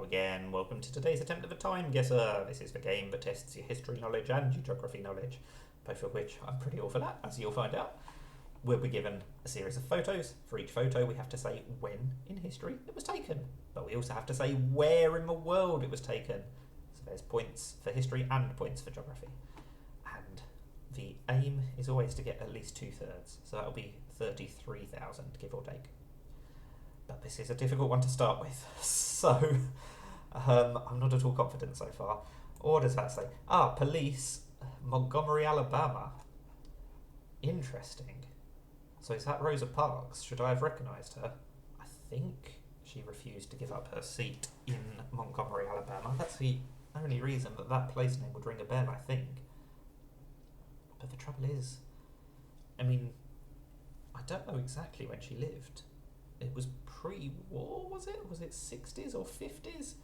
again. Welcome to today's attempt of a time guesser. This is the game that tests your history knowledge and your geography knowledge, both of which I'm pretty awful at, as you'll find out. We'll be given a series of photos. For each photo, we have to say when in history it was taken, but we also have to say where in the world it was taken. So there's points for history and points for geography. And the aim is always to get at least 2/3, so that'll be 33,000, give or take. But this is a difficult one to start with, so I'm not at all confident so far. Or what does that say? Police, Montgomery, Alabama. Interesting. So is that Rosa Parks? Should I have recognised her? I think she refused to give up her seat in Montgomery, Alabama. That's the only reason that place name would ring a bell, I think. But the trouble is, I don't know exactly when she lived. It was pre-war, was it? Was it 60s or 50s?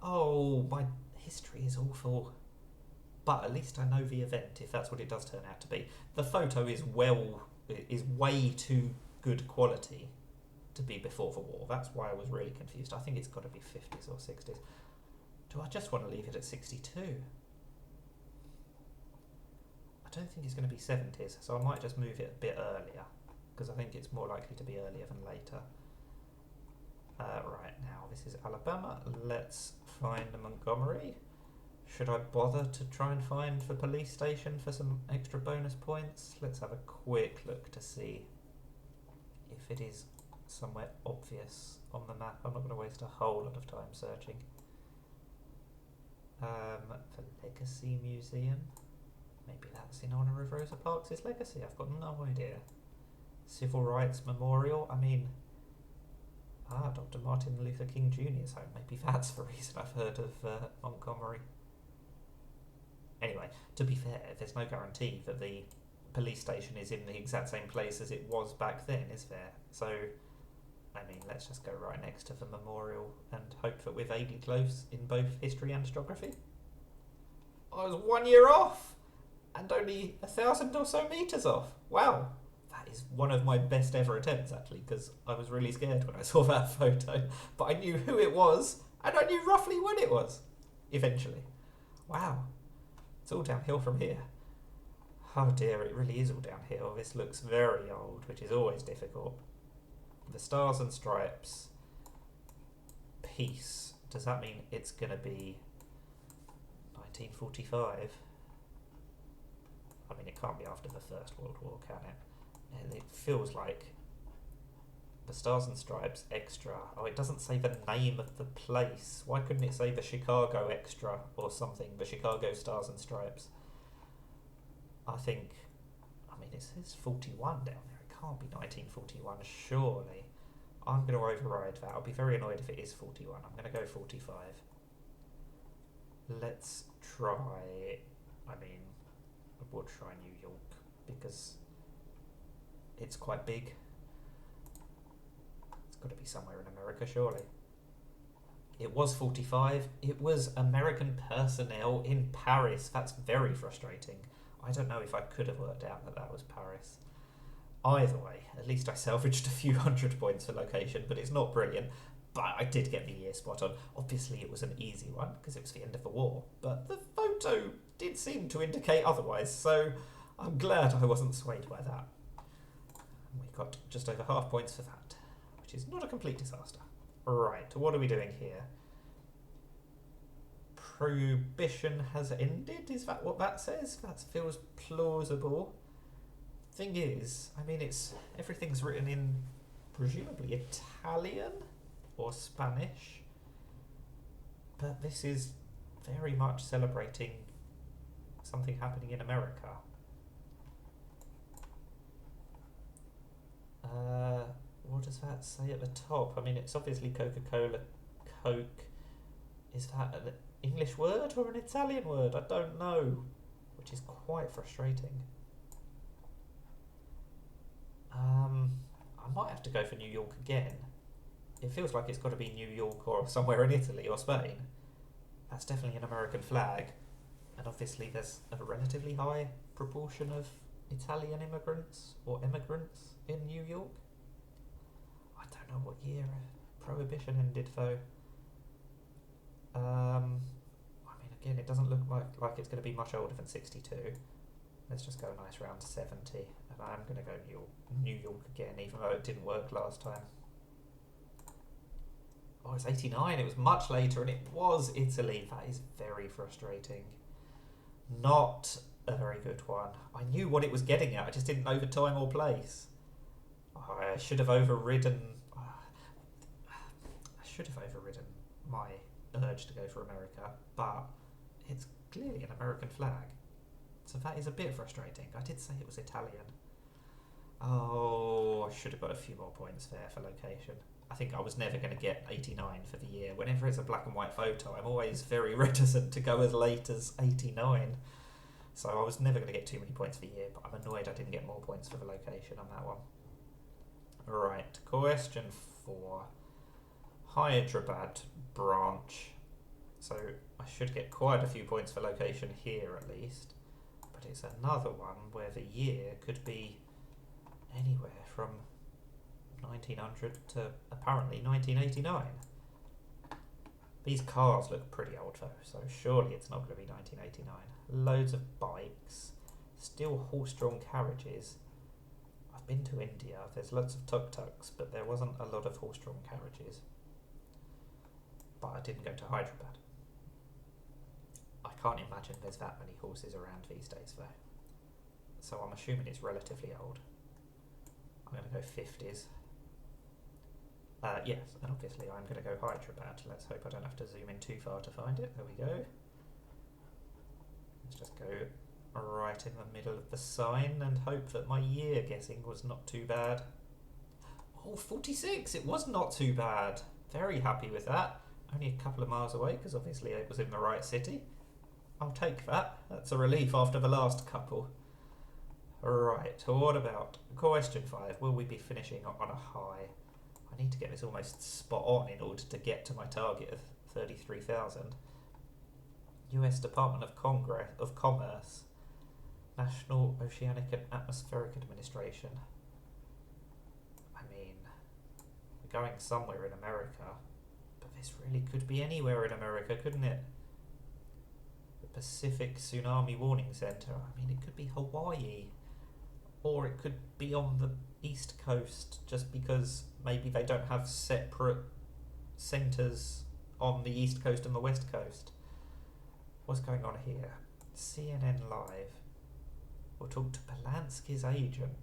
Oh, my history is awful. But at least I know the event, if that's what it does turn out to be. The photo is way too good quality to be before the war. That's why I was really confused. I think it's got to be 50s or 60s. Do I just want to leave it at 62? I don't think it's going to be 70s, so I might just move it a bit earlier, because I think it's more likely to be earlier than later. Right, now this is Alabama. Let's find Montgomery. Should I bother to try and find the police station for some extra bonus points? Let's have a quick look to see if it is somewhere obvious on the map. I'm not going to waste a whole lot of time searching. The Legacy Museum. Maybe that's in honour of Rosa Parks' legacy. I've got no idea. Civil Rights Memorial. Dr. Martin Luther King Jr.'s home. Maybe that's the reason I've heard of Montgomery. Anyway, to be fair, there's no guarantee that the police station is in the exact same place as it was back then, is there? So, let's just go right next to the memorial and hope that we're vaguely close in both history and geography. I was 1 year off! And only 1,000 or so metres off. Wow! That is one of my best ever attempts, actually, because I was really scared when I saw that photo. But I knew who it was, and I knew roughly when it was, eventually. Wow. It's all downhill from here. Oh dear, it really is all downhill. This looks very old, which is always difficult. The Stars and Stripes. Peace. Does that mean it's going to be 1945? It can't be after the First World War, can it? It feels like the Stars and Stripes Extra. Oh, it doesn't say the name of the place. Why couldn't it say the Chicago Extra or something? The Chicago Stars and Stripes. It says 41 down there. It can't be 1941, surely. I'm going to override that. I'll be very annoyed if it is 41. I'm going to go 45. Let's try... I would try New York, because it's quite big. It's got to be somewhere in America, surely. It was 45. It was American personnel in Paris. That's very frustrating. I don't know if I could have worked out that that was Paris. Either way, at least I salvaged a few hundred points for location, but it's not brilliant. But I did get the year spot on. Obviously it was an easy one, because it was the end of the war. But the photo did seem to indicate otherwise, so I'm glad I wasn't swayed by that. We got just over half points for that, which is not a complete disaster. Right, what are we doing here? Prohibition has ended? Is that what that says? That feels plausible. Thing is, everything's written in presumably Italian or Spanish, but this is very much celebrating something happening in America. What does that say at the top? It's obviously Coca-Cola, Coke. Is that an English word or an Italian word? I don't know, which is quite frustrating. I might have to go for New York again. It feels like it's got to be New York or somewhere in Italy or Spain. That's definitely an American flag. And obviously there's a relatively high proportion of Italian immigrants or emigrants in New York. I don't know what year Prohibition ended though. I mean, again, it doesn't look like it's going to be much older than 62. Let's just go a nice round 70. And I'm going to go New York again, even though it didn't work last time. Oh, it's 89. It was much later, and it was Italy. That is very frustrating. Not a very good one. I knew what it was getting at. I just didn't know the time or place. I should have overridden. I should have overridden my urge to go for America, but it's clearly an American flag. So that is a bit frustrating. I did say it was Italian. Oh, I should have got a few more points there for location. I think I was never going to get 89 for the year. Whenever it's a black and white photo, I'm always very reticent to go as late as 89. So I was never going to get too many points for the year, but I'm annoyed I didn't get more points for the location on that one. Right, question 4. Hyderabad branch. So I should get quite a few points for location here at least. But it's another one where the year could be anywhere from 1900 to apparently 1989. These cars look pretty old though, so surely it's not going to be 1989. Loads of bikes, still horse-drawn carriages. I've been to India, there's lots of tuk-tuks, but there wasn't a lot of horse-drawn carriages. But I didn't go to Hyderabad. I can't imagine there's that many horses around these days though. So I'm assuming it's relatively old. I'm going to go 50s. Yes, and obviously I'm going to go Hyderabad. Let's hope I don't have to zoom in too far to find it. There we go. Let's just go right in the middle of the sign and hope that my year guessing was not too bad. Oh, 46! It was not too bad. Very happy with that. Only a couple of miles away because obviously it was in the right city. I'll take that. That's a relief after the last couple. Right, what about question 5? Will we be finishing on a high? I need to get this almost spot on in order to get to my target of 33,000. US Department of Commerce, National Oceanic and Atmospheric Administration. I mean, we're going somewhere in America, but this really could be anywhere in America, couldn't it? The Pacific Tsunami Warning Center. I mean, it could be Hawaii, or it could be on the East Coast, just because maybe they don't have separate centres on the East Coast and the West Coast. What's going on here? CNN Live. We'll talk to Polanski's agent.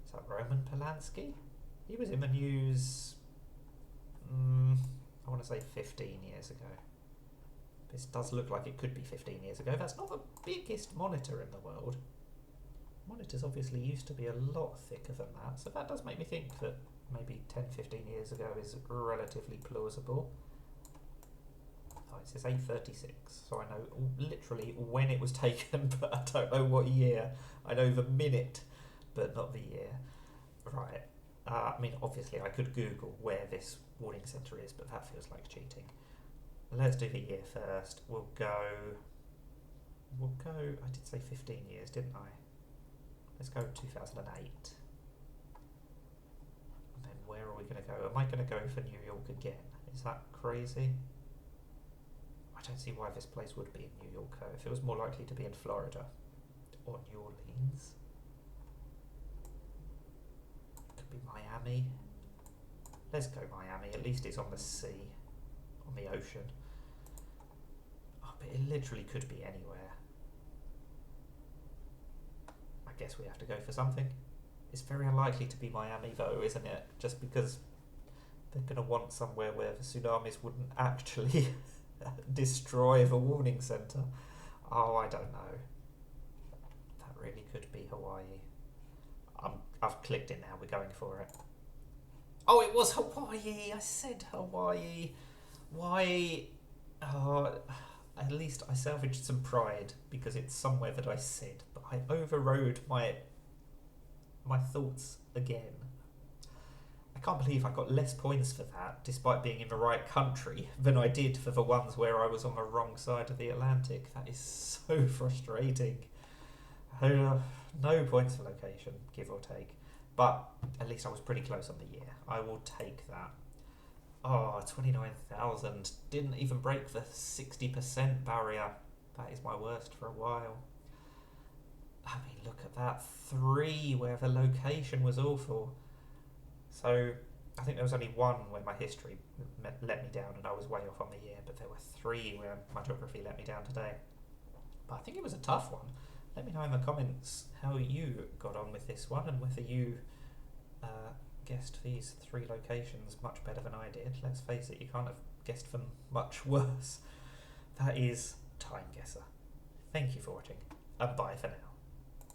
Is that Roman Polanski? He was in the news, I want to say 15 years ago. This does look like it could be 15 years ago. That's not the biggest monitor in the world. Monitors obviously used to be a lot thicker than that, so that does make me think that maybe 10-15 years ago is relatively plausible. Oh, it says 8:36, so I know literally when it was taken, but I don't know what year. I know the minute, but not the year. Right. I mean, obviously I could Google where this warning centre is, but that feels like cheating. Let's do the year first. We'll go, I did say 15 years, didn't I? Let's go 2008. And then where are we going to go? Am I going to go for New York again? Is that crazy? I don't see why this place would be in New York though. If it was more likely to be in Florida or New Orleans. Could be Miami. Let's go Miami. At least it's on the sea, on the ocean. Oh, but it literally could be anywhere. I guess we have to go for something. It's very unlikely to be Miami though, isn't it? Just because they're going to want somewhere where the tsunamis wouldn't actually destroy the warning centre. Oh, I don't know. That really could be Hawaii. I've clicked it now, we're going for it. Oh, it was Hawaii! I said Hawaii. Why? At least I salvaged some pride because it's somewhere that I said, but I overrode my thoughts again. I can't believe I got less points for that, despite being in the right country, than I did for the ones where I was on the wrong side of the Atlantic. That is so frustrating. No points for location, give or take. But at least I was pretty close on the year. I will take that. Oh, 29,000. Didn't even break the 60% barrier. That is my worst for a while. I mean, look at that. 3 where the location was awful. So I think there was only 1 where my history let me down and I was way off on the year, but there were 3 where my geography let me down today. But I think it was a tough one. Let me know in the comments how you got on with this one and whether you guessed these 3 locations much better than I did. Let's face it, you can't have guessed them much worse. That is TimeGuessr. Thank you for watching, and bye for now.